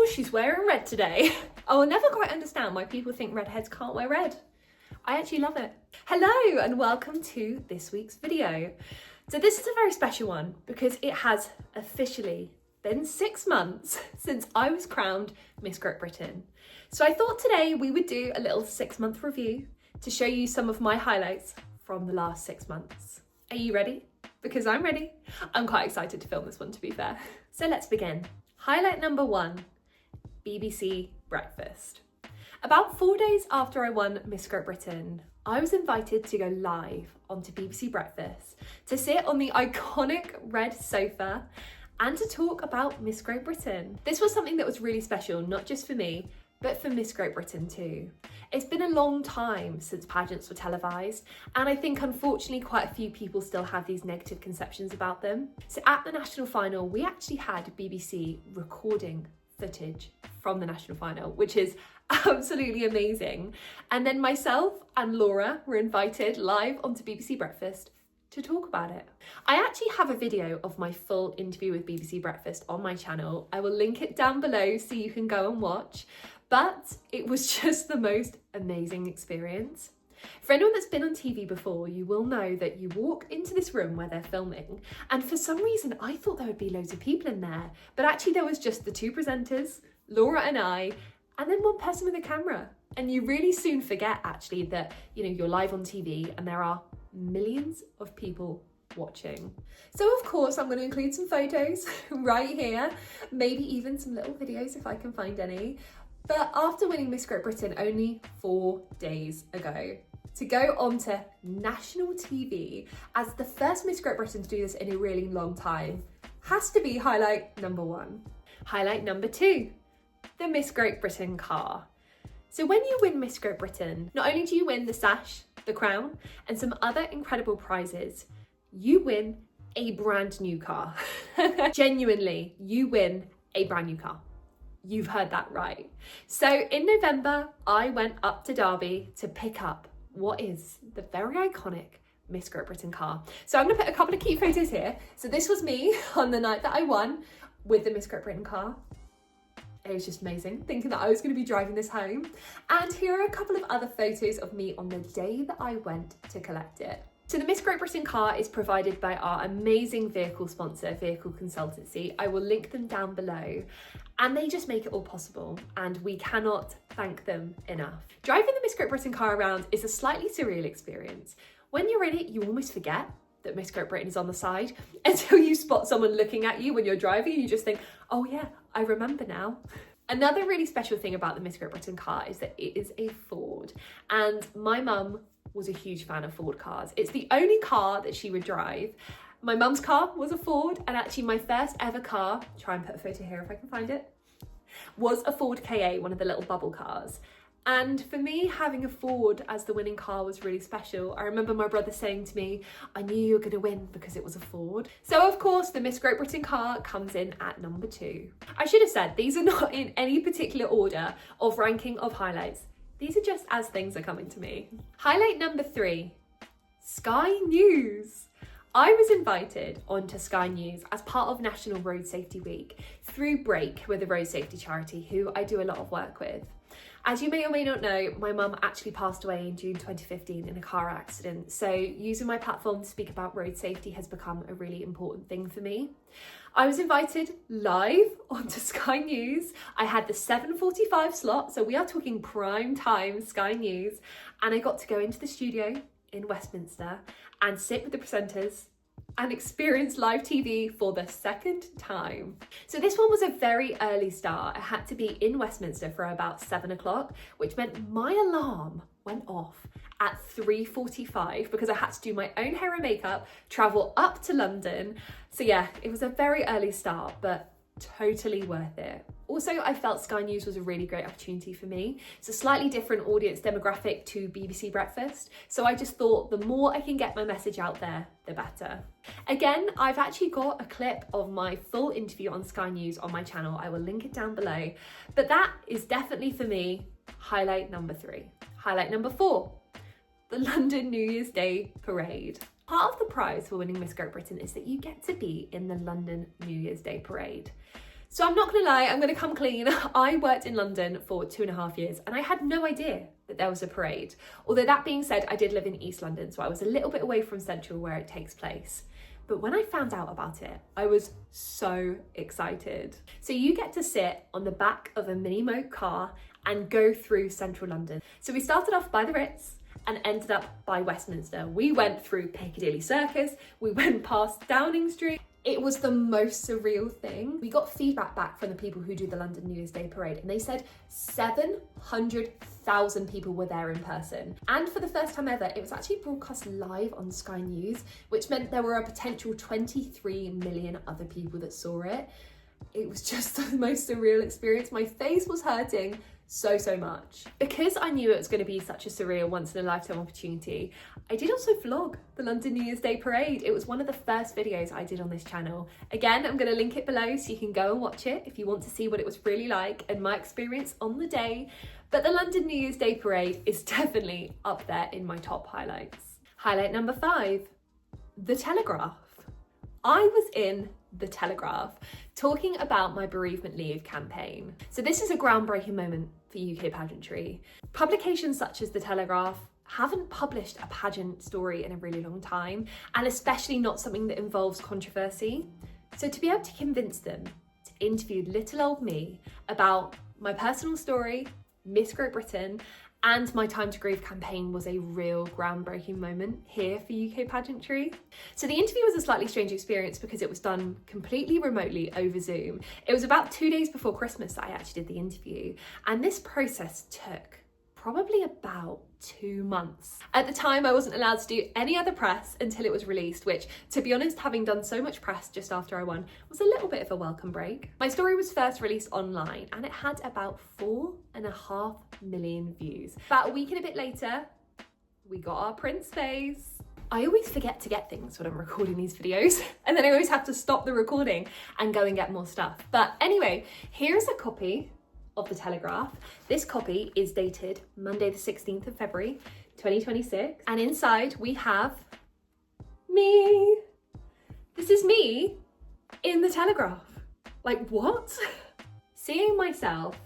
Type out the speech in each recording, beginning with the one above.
she's wearing red today. I will never quite understand why people think redheads can't wear red. I actually love it. Hello and welcome to this week's video. So this is a very special one because it has officially been 6 months since I was crowned Miss Great Britain. So I thought today we would do a little 6-month review to show you some of my highlights from the last 6 months. Are you ready? Because I'm ready. I'm quite excited to film this one, to be fair. So let's begin. Highlight number 1, BBC Breakfast. About 4 days after I won Miss Great Britain, I was invited to go live onto BBC Breakfast to sit on the iconic red sofa and to talk about Miss Great Britain. This was something that was really special, not just for me, but for Miss Great Britain too. It's been a long time since pageants were televised, and I think unfortunately quite a few people still have these negative conceptions about them. So at the national final, we actually had BBC recording footage from the national final, which is absolutely amazing. And then myself and Laura were invited live onto BBC Breakfast to talk about it. I actually have a video of my full interview with BBC Breakfast on my channel. I will link it down below so you can go and watch. But it was just the most amazing experience. For anyone that's been on TV before, you will know that you walk into this room where they're filming, and for some reason I thought there would be loads of people in there, but actually there was just the 2 presenters, Laura and I, and then one person with a camera. And you really soon forget actually that, you're live on TV and there are millions of people watching. So of course I'm going to include some photos right here, maybe even some little videos if I can find any. But after winning Miss Great Britain only 4 days ago, to go onto national TV as the first Miss Great Britain to do this in a really long time has to be highlight number 1. Highlight number 2, the Miss Great Britain car. So when you win Miss Great Britain, not only do you win the sash, the crown, and some other incredible prizes, you win a brand new car. Genuinely, you win a brand new car. You've heard that right. So in November, I went up to Derby to pick up what is the very iconic Miss Great Britain car. So I'm gonna put a couple of cute photos here. So this was me on the night that I won with the Miss Great Britain car. It was just amazing, thinking that I was gonna be driving this home. And here are a couple of other photos of me on the day that I went to collect it. So the Miss Great Britain car is provided by our amazing vehicle sponsor, Vehicle Consultancy. I will link them down below, and they just make it all possible, and we cannot thank them enough. Driving the Miss Great Britain car around is a slightly surreal experience. When you're in it, you almost forget that Miss Great Britain is on the side until you spot someone looking at you when you're driving and you just think, oh yeah, I remember now. Another really special thing about the Miss Great Britain car is that it is a Ford, and my mum was a huge fan of Ford cars. It's the only car that she would drive. My mum's car was a Ford, and actually my first ever car, try and put a photo here if I can find it, was a Ford KA, one of the little bubble cars. And for me, having a Ford as the winning car was really special. I remember my brother saying to me, I knew you were going to win because it was a Ford. So of course, the Miss Great Britain car comes in at number 2. I should have said, these are not in any particular order of ranking of highlights. These are just as things are coming to me. Highlight number 3, Sky News. I was invited onto Sky News as part of National Road Safety Week through Break, with a road safety charity who I do a lot of work with. As you may or may not know, my mum actually passed away in June 2015 in a car accident, so using my platform to speak about road safety has become a really important thing for me. I was invited live onto Sky News. I had the 7:45 slot, so we are talking prime time Sky News, and I got to go into the studio in Westminster and sit with the presenters and experience live TV for the 2nd time. So this one was a very early start. I had to be in Westminster for about 7 o'clock, which meant my alarm went off at 3:45 because I had to do my own hair and makeup, travel up to London. So yeah, it was a very early start, but totally worth it. Also, I felt Sky News was a really great opportunity for me. It's a slightly different audience demographic to BBC Breakfast, so I just thought the more I can get my message out there, the better. Again, I've actually got a clip of my full interview on Sky News on my channel. I will link it down below, but that is definitely for me highlight number 3. Highlight number 4, the London New Year's Day parade. Part of the prize for winning Miss Great Britain is that you get to be in the London New Year's Day parade. So I'm not gonna lie, I'm gonna come clean. I worked in London for 2.5 years and I had no idea that there was a parade. Although that being said, I did live in East London, so I was a little bit away from Central where it takes place. But when I found out about it, I was so excited. So you get to sit on the back of a mini moke car and go through Central London. So we started off by the Ritz and ended up by Westminster. We went through Piccadilly Circus, we went past Downing Street. It was the most surreal thing. We got feedback back from the people who do the London New Year's Day Parade, and they said 700,000 people were there in person. And for the first time ever, it was actually broadcast live on Sky News, which meant there were a potential 23 million other people that saw it. It was just the most surreal experience. My face was hurting so much. Because I knew it was going to be such a surreal once in a lifetime opportunity, I did also vlog the London New Year's Day Parade. It was one of the first videos I did on this channel. Again, I'm going to link it below so you can go and watch it if you want to see what it was really like and my experience on the day. But the London New Year's Day Parade is definitely up there in my top highlights. Highlight number 5, the Telegraph. I was in the Telegraph talking about my bereavement leave campaign. So this is a groundbreaking moment for UK pageantry. Publications such as the Telegraph haven't published a pageant story in a really long time, and especially not something that involves controversy. So to be able to convince them to interview little old me about my personal story, Miss Great Britain, and my Time to Grieve campaign was a real groundbreaking moment here for UK pageantry. So the interview was a slightly strange experience because it was done completely remotely over Zoom. It was about 2 days before Christmas that I actually did the interview, and this process took probably about 2 months. At the time, I wasn't allowed to do any other press until it was released, which, to be honest, having done so much press just after I won, was a little bit of a welcome break. My story was first released online and it had about 4.5 million views. About a week and a bit later, we got our Prince face. I always forget to get things when I'm recording these videos, and then I always have to stop the recording and go and get more stuff. But anyway, here's a copy of the Telegraph. This copy is dated Monday the 16th of February 2026, and inside we have me. This is me in the Telegraph. Like, what? Seeing myself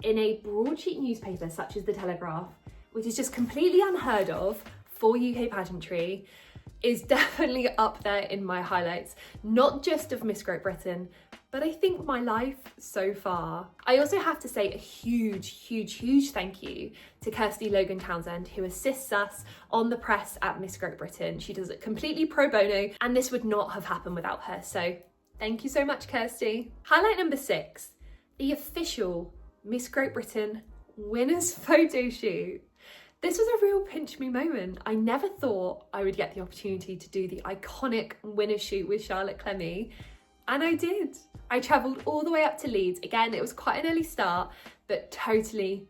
in a broadsheet newspaper such as the Telegraph, which is just completely unheard of for UK pageantry, is definitely up there in my highlights, not just of Miss Great Britain, but I think my life so far. I also have to say a huge thank you to Kirsty Logan Townsend, who assists us on the press at Miss Great Britain. She does it completely pro bono, and this would not have happened without her. So thank you so much, Kirsty. Highlight number 6, the official Miss Great Britain winners photo shoot. This was a real pinch me moment. I never thought I would get the opportunity to do the iconic winner shoot with Charlotte Clemmy, and I did. I travelled all the way up to Leeds. Again, it was quite an early start, but totally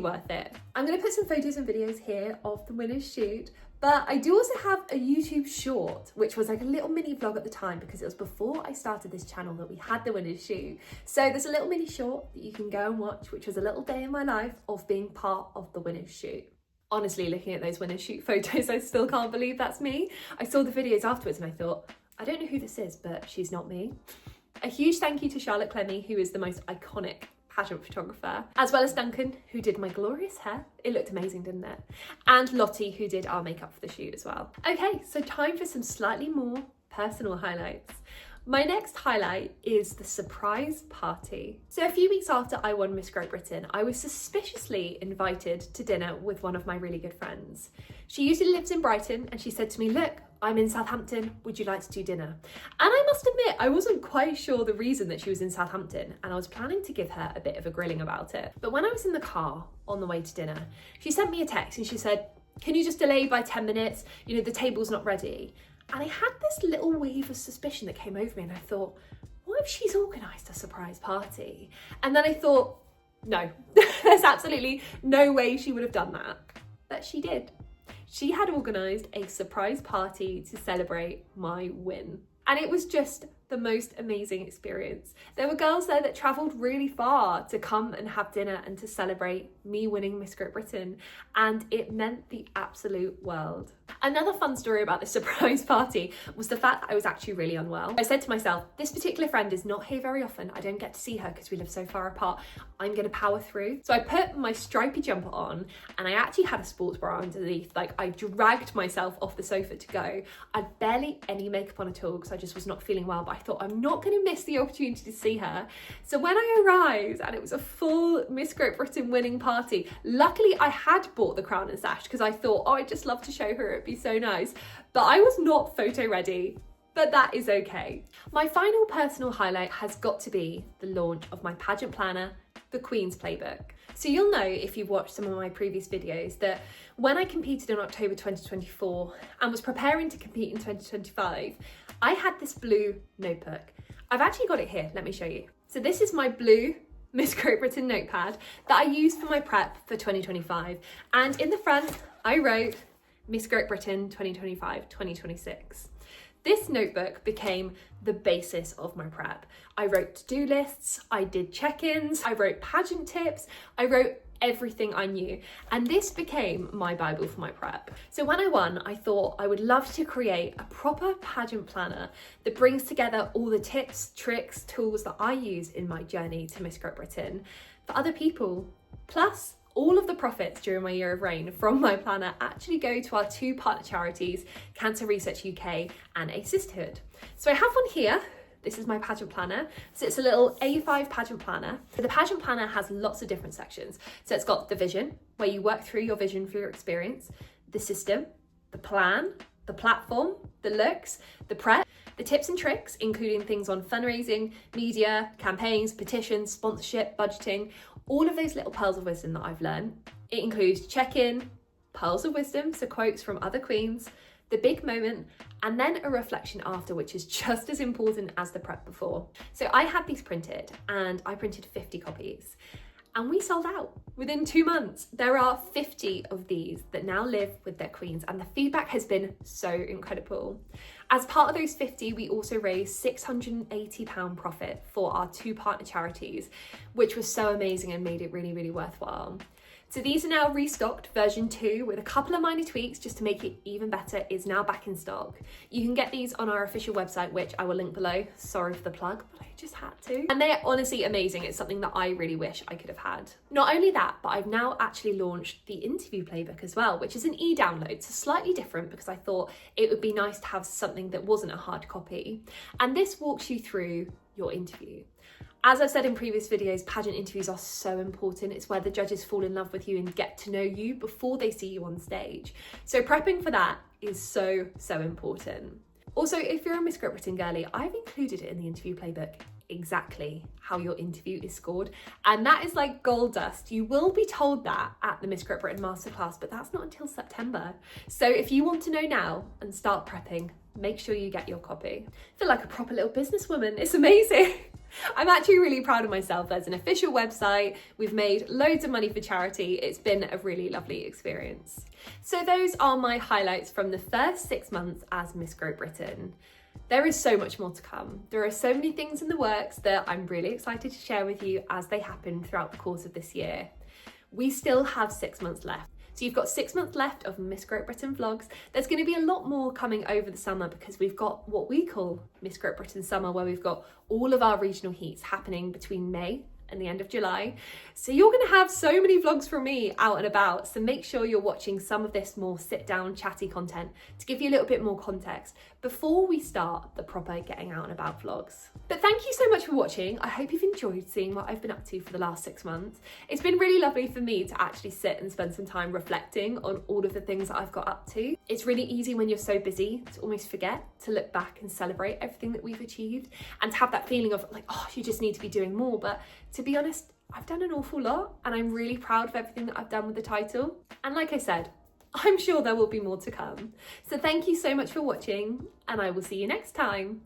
worth it. I'm gonna put some photos and videos here of the winners shoot, but I do also have a YouTube short, which was like a little mini vlog at the time because it was before I started this channel that we had the winners shoot. So there's a little mini short that you can go and watch, which was a little day in my life of being part of the winners shoot. Honestly, looking at those winners shoot photos, I still can't believe that's me. I saw the videos afterwards and I thought, I don't know who this is, but she's not me. A huge thank you to Charlotte Clemmy, who is the most iconic pageant photographer, as well as Duncan, who did my glorious hair. It looked amazing, didn't it? And Lottie, who did our makeup for the shoot as well. Okay, so time for some slightly more personal highlights. My next highlight is the surprise party. So a few weeks after I won Miss Great Britain, I was suspiciously invited to dinner with one of my really good friends. She usually lives in Brighton, and she said to me, look, I'm in Southampton, would you like to do dinner? And I must admit, I wasn't quite sure the reason that she was in Southampton, and I was planning to give her a bit of a grilling about it. But when I was in the car on the way to dinner, she sent me a text and she said, can you just delay by 10 minutes? You know, the table's not ready. And I had this little wave of suspicion that came over me, and I thought, what if she's organised a surprise party? And then I thought, no, there's absolutely no way she would have done that. But she did. She had organised a surprise party to celebrate my win. And it was just the most amazing experience. There were girls there that travelled really far to come and have dinner and to celebrate me winning Miss Great Britain, and it meant the absolute world. Another fun story about this surprise party was the fact that I was actually really unwell. I said to myself, this particular friend is not here very often. I don't get to see her because we live so far apart. I'm gonna power through. So I put my stripy jumper on, and I actually had a sports bra underneath. Like, I dragged myself off the sofa to go. I had barely any makeup on at all because I just was not feeling well, but I thought I'm not gonna miss the opportunity to see her. So when I arrived, and it was a full Miss Great Britain winning party, luckily I had bought the crown and sash because I thought, oh, I'd just love to show her, it'd be so nice. But I was not photo ready, but that is okay. My final personal highlight has got to be the launch of my pageant planner, the Queen's Playbook. So you'll know, if you've watched some of my previous videos, that when I competed in October 2024 and was preparing to compete in 2025, I had this blue notebook. I've actually got it here, let me show you. So this is my blue Miss Great Britain notepad that I used for my prep for 2025. And in the front, I wrote Miss Great Britain 2025-2026. This notebook became the basis of my prep. I wrote to-do lists, I did check-ins, I wrote pageant tips, I wrote everything I knew. And this became my Bible for my prep. So when I won, I thought I would love to create a proper pageant planner that brings together all the tips, tricks, tools that I use in my journey to Miss Great Britain for other people. Plus, all of the profits during my year of reign from my planner actually go to our two partner charities, Cancer Research UK and A Sisterhood. So I have one here. This is my pageant planner. So it's a little A5 pageant planner. So the pageant planner has lots of different sections. So it's got the vision, where you work through your vision for your experience, the system, the plan, the platform, the looks, the prep, the tips and tricks, including things on fundraising, media, campaigns, petitions, sponsorship, budgeting, all of those little pearls of wisdom that I've learned. It includes check-in, pearls of wisdom, so quotes from other queens, the big moment, and then a reflection after, which is just as important as the prep before. So I had these printed, and I printed 50 copies. And we sold out within 2 months. There are 50 of these that now live with their queens, and the feedback has been so incredible. As part of those 50, we also raised £680 profit for our two partner charities, which was so amazing and made it really, really worthwhile. So these are now restocked. Version 2, with a couple of minor tweaks just to make it even better, is now back in stock. You can get these on our official website, which I will link below. Sorry for the plug, but I just had to. And they're honestly amazing. It's something that I really wish I could have had. Not only that, but I've now actually launched the Interview Playbook as well, which is an e-download, so slightly different because I thought it would be nice to have something that wasn't a hard copy. And this walks you through your interview. As I've said in previous videos, pageant interviews are so important. It's where the judges fall in love with you and get to know you before they see you on stage. So prepping for that is so, so important. Also, if you're a Miss Great Britain girly, I've included it in the Interview Playbook exactly how your interview is scored. And that is like gold dust. You will be told that at the Miss Great Britain Masterclass, but that's not until September. So if you want to know now and start prepping, make sure you get your copy. I feel like a proper little businesswoman. It's amazing. I'm actually really proud of myself. There's an official website. We've made loads of money for charity. It's been a really lovely experience. So those are my highlights from the first 6 months as Miss Great Britain. There is so much more to come. There are so many things in the works that I'm really excited to share with you as they happen throughout the course of this year. We still have 6 months left. So you've got 6 months left of Miss Great Britain vlogs. There's going to be a lot more coming over the summer because we've got what we call Miss Great Britain Summer, where we've got all of our regional heats happening between May and the end of July. So you're going to have so many vlogs from me out and about. So make sure you're watching some of this more sit down chatty content to give you a little bit more context before we start the proper getting out and about vlogs. But thank you so much for watching. I hope you've enjoyed seeing what I've been up to for the last 6 months. It's been really lovely for me to actually sit and spend some time reflecting on all of the things that I've got up to. It's really easy when you're so busy to almost forget to look back and celebrate everything that we've achieved and to have that feeling of like, oh, you just need to be doing more. But to be honest, I've done an awful lot and I'm really proud of everything that I've done with the title. And like I said, I'm sure there will be more to come. So thank you so much for watching and I will see you next time.